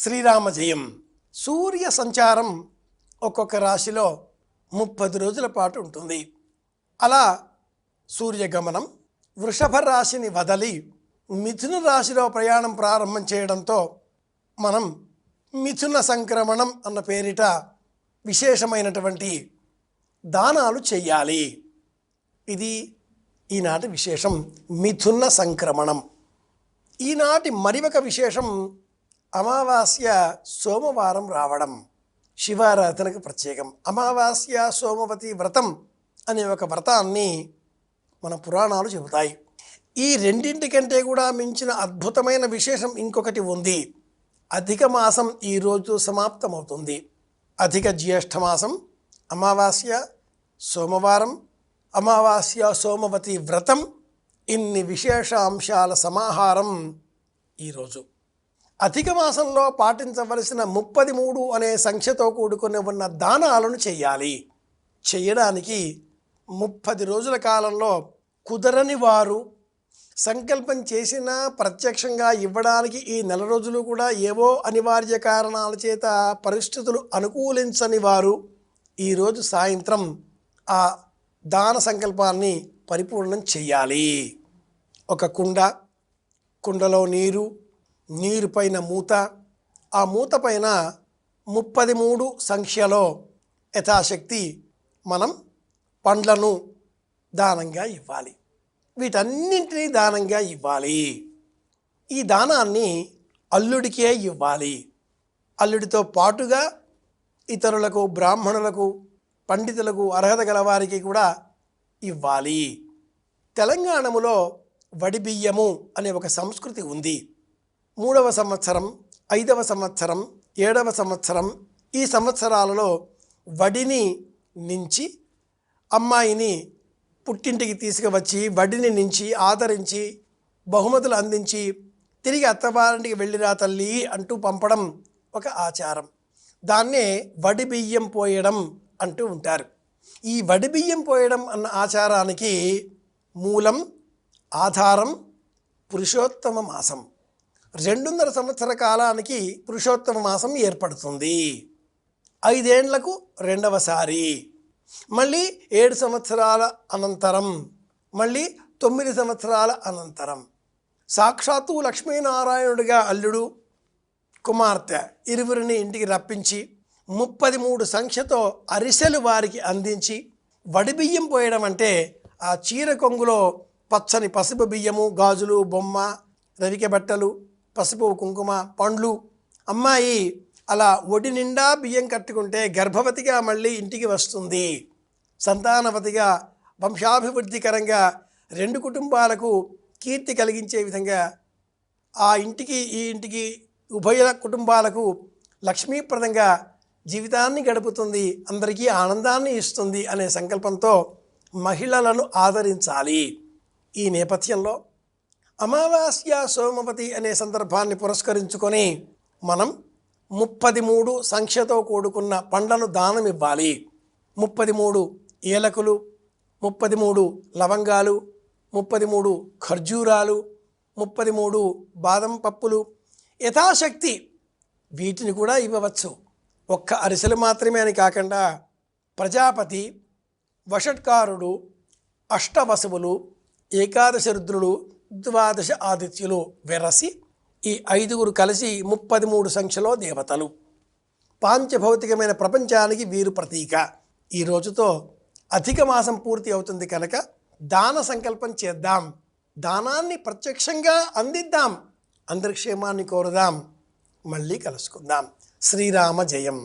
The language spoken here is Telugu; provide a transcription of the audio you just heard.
శ్రీరామ జయం. సూర్య సంచారం ఒక్కొక్క రాశిలో 30 రోజుల పాటు ఉంటుంది. అలా సూర్యగమనం వృషభ రాశిని వదలి మిథున రాశిలో ప్రయాణం ప్రారంభం చేయడంతో మనం మిథున సంక్రమణం అన్న పేరిట విశేషమైనటువంటి దానాలు చెయ్యాలి. ఇది ఈనాటి విశేషం, మిథున సంక్రమణం. ఈనాటి మరి ఒక విశేషం, అమావాస్య సోమవారం రావడం శివారాధనకు ప్రత్యేకం. అమావాస్య సోమవతి వ్రతం అనే ఒక వ్రతాన్ని మన పురాణాలు చెబుతాయి. ఈ రెండింటికంటే కూడా మించిన అద్భుతమైన విశేషం ఇంకొకటి ఉంది. అధిక మాసం ఈరోజు సమాప్తమవుతుంది. అధిక జ్యేష్ఠమాసం, అమావాస్య సోమవారం, అమావాస్య సోమవతి వ్రతం, ఇన్ని విశేష అంశాల సమాహారం ఈరోజు. అధిక మాసంలో పాటించవలసిన 33 అనే సంఖ్యతో కూడుకుని ఉన్న దానాలను చేయాలి. చేయడానికి 30 రోజుల కాలంలో కుదరని వారు, సంకల్పం చేసినా ప్రత్యక్షంగా ఇవ్వడానికి ఈ నెల రోజులు కూడా ఏవో అనివార్య కారణాల చేత పరిస్థితులు అనుకూలించని వారు ఈరోజు సాయంత్రం ఆ దాన సంకల్పాన్ని పరిపూర్ణం చేయాలి. ఒక కుండలో నీరు పైన మూత, ఆ మూత పైన 33 సంఖ్యలో యథాశక్తి మనం పండ్లను దానంగా ఇవ్వాలి. వీటన్నింటినీ దానంగా ఇవ్వాలి. ఈ దానాన్ని అల్లుడికే ఇవ్వాలి. అల్లుడితో పాటుగా ఇతరులకు, బ్రాహ్మణులకు, పండితులకు, అర్హత గలవారికి కూడా ఇవ్వాలి. తెలంగాణలో వడిబియ్యము అనే ఒక సంస్కృతి ఉంది. 3వ సంవత్సరం, 5వ సంవత్సరం, 7వ సంవత్సరం, ఈ సంవత్సరాలలో వడిని నుంచి అమ్మాయిని పుట్టింటికి తీసుకువచ్చి వడిని నుంచి ఆదరించి బహుమతులు అందించి తిరిగి అత్తవారింటికి వెళ్ళిరా తల్లి అంటూ పంపడం ఒక ఆచారం. దాన్నే వడిబియ్యం పోయడం అంటూ ఉంటారు. ఈ వడిబియ్యం పోయడం అన్న ఆచారానికి మూలం, ఆధారం పురుషోత్తమ మాసం. 2.5 సంవత్సర కాలానికి పురుషోత్తమ మాసం ఏర్పడుతుంది. 5 ఏళ్లకు రెండవసారి, మళ్ళీ 7 సంవత్సరాల అనంతరం, మళ్ళీ 9 సంవత్సరాల అనంతరం సాక్షాత్తు లక్ష్మీనారాయణుడిగా అల్లుడు, కుమార్తె ఇరువురిని ఇంటికి రప్పించి 33 సంఖ్యతో అరిసెలు వారికి అందించి వడిబియ్యం పోయడం అంటే ఆ చీర కొంగులో పచ్చని పసుపు బియ్యము, గాజులు, బొమ్మ, రవికె బట్టలు, పసుపు, కుంకుమ, పండ్లు. అమ్మాయి అలా ఒడి నిండా బియ్యం కట్టుకుంటే గర్భవతిగా మళ్ళీ ఇంటికి వస్తుంది. సంతానవతిగా, వంశాభివృద్ధికరంగా 2 కుటుంబాలకు కీర్తి కలిగించే విధంగా ఆ ఇంటికి, ఈ ఇంటికి, ఉభయ కుటుంబాలకు లక్ష్మీప్రదంగా జీవితాన్ని గడుపుతుంది, అందరికీ ఆనందాన్ని ఇస్తుంది అనే సంకల్పంతో మహిళలను ఆదరించాలి. ఈ నేపథ్యంలో అమావాస్య సోమవతి అనే సందర్భాన్ని పురస్కరించుకొని మనం 33 సంఖ్యతో కూడుకున్న పండ్లను దానం ఇవ్వాలి. 33 ఏలకులు, 33 లవంగాలు, 33 ఖర్జూరాలు, 33 బాదం పప్పులు యథాశక్తి వీటిని కూడా ఇవ్వవచ్చు. ఒక్క అరిసెలు మాత్రమే అని కాకుండా ప్రజాపతి, వషట్కారుడు, అష్టవసువులు, ఏకాదశ రుద్రులు, 12 ఆదిత్యులు వెరసి ఈ 5గురు కలిసి 33 సంఖ్యలో దేవతలు. పాంచభౌతికమైన ప్రపంచానికి వీరు ప్రతీక. ఈ రోజుతో అధిక మాసం పూర్తి అవుతుంది కనుక దాన సంకల్పం చేద్దాం, దానాన్ని ప్రత్యక్షంగా అందిద్దాం, అందరి క్షేమాన్ని కోరుదాం. మళ్ళీ కలుసుకుందాం. శ్రీరామ జయం.